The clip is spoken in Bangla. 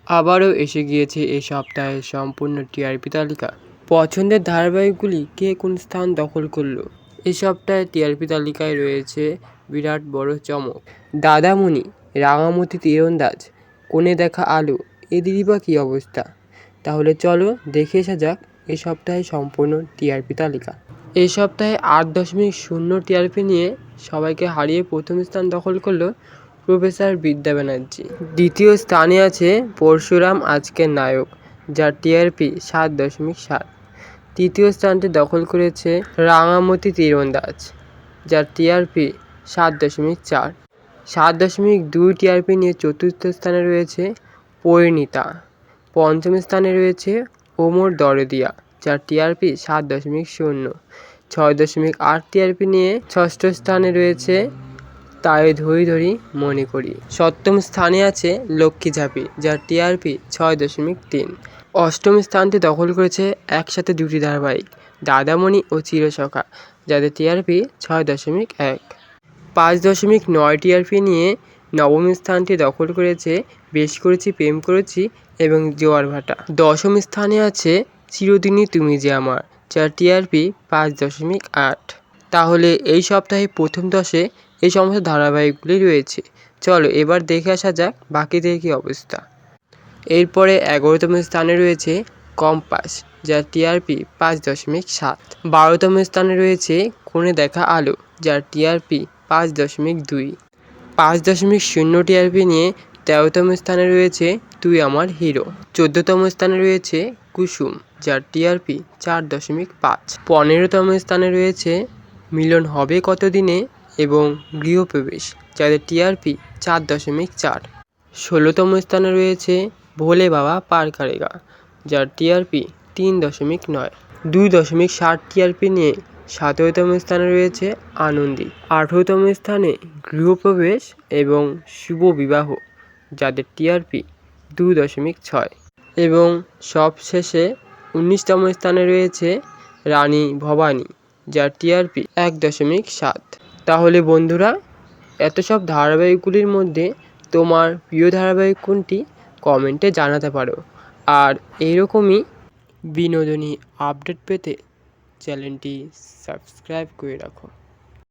আবারও এসে গিয়েছে এই সপ্তাহের সম্পূর্ণ টিআরপি তালিকা। পছন্দের ধারাবাহিকগুলি কে কোন স্থান দখল করলো? এই সপ্তাহে টিআরপি তালিকায় রয়েছে বিরাট বড় চমক। দাদামণি, রাঙামতি তীরন্দাজ, কোণে দেখা আলো, এদেরই বা কী অবস্থা? তাহলে চলো দেখে আসা যাক এই সপ্তাহে সম্পূর্ণ টিআরপি তালিকা। এই সপ্তাহে 8.0 টিআরপি নিয়ে সবাইকে হারিয়ে প্রথম স্থান দখল করলো প্রফেসর বিদ্যা ব্যানার্জি। দ্বিতীয় স্থানে আছে পরশুরাম আজকের নায়ক, যার টিআরপি 7.7। তৃতীয় স্থানটি দখল করেছে রাঙামতি তীরন্দাজ, যার টিআরপি 7.4। 7.2 টিআরপি নিয়ে চতুর্থ স্থানে রয়েছে পরিণীতা। পঞ্চম স্থানে রয়েছে ওমর দরদিয়া, যার টিআরপি 7.0। 6.8 টিআরপি নিয়ে ষষ্ঠ স্থানে রয়েছে তাই ধরি ধরি মনে করি। সপ্তম স্থানে আছে লক্ষ্মী ঝাঁপি, যার টিআরপি 6.3। অষ্টম স্থানটি দখল করেছে একসাথে দুটি ধারাবাহিক, দাদামণি ও চিরসখা, যাদের টিআরপি 6.1। 5.9 টিআরপি নিয়ে নবম স্থানটি দখল করেছে বেশ করেছি প্রেম করেছি এবং জোয়ার ভাটা। দশম স্থানে আছে চিরদিনই তুমি যে আমার, যার টিআরপি 5.8। তাহলে এই সপ্তাহে প্রথম 10-এ এই সমস্ত ধারাবাহিকগুলি রয়েছে। চলো এবার দেখে আসা যাক বাকিদের কী অবস্থা। এরপরে 11তম স্থানে রয়েছে কম্পাস, যার টিআরপি 5.7। 12তম স্থানে রয়েছে কোণে দেখা আলো, যার টিআরপি 5.2। 5.0 টিআরপি নিয়ে 13তম স্থানে রয়েছে তুই আমার হিরো। 14তম স্থানে রয়েছে কুসুম, যার টিআরপি 4.5। 15তম স্থানে রয়েছে মিলন হবে কতদিনে এবং গৃহপ্রবেশ, যাদের টিআরপি 4.4। 16তম স্থানে রয়েছে ভোলে বাবা পার করেগা, যার টিআরপি 3.9। 2.7 টিআরপি নিয়ে 17তম স্থানে রয়েছে আনন্দী। 18তম স্থানে গৃহপ্রবেশ এবং শুভ বিবাহ, যাদের টিআরপি 2.6। এবং সবশেষে 19তম স্থানে রয়েছে রানী ভবানী, যার টিআরপি 1.7। তাহলে বন্ধুরা, এত সব ধারাবাহিকগুলির মধ্যে তোমার প্রিয় ধারাবাহিক কোনটি কমেন্টে জানাতে পারো। আর এইরকমই বিনোদনী আপডেট পেতে চ্যানেলটি সাবস্ক্রাইব করে রাখো।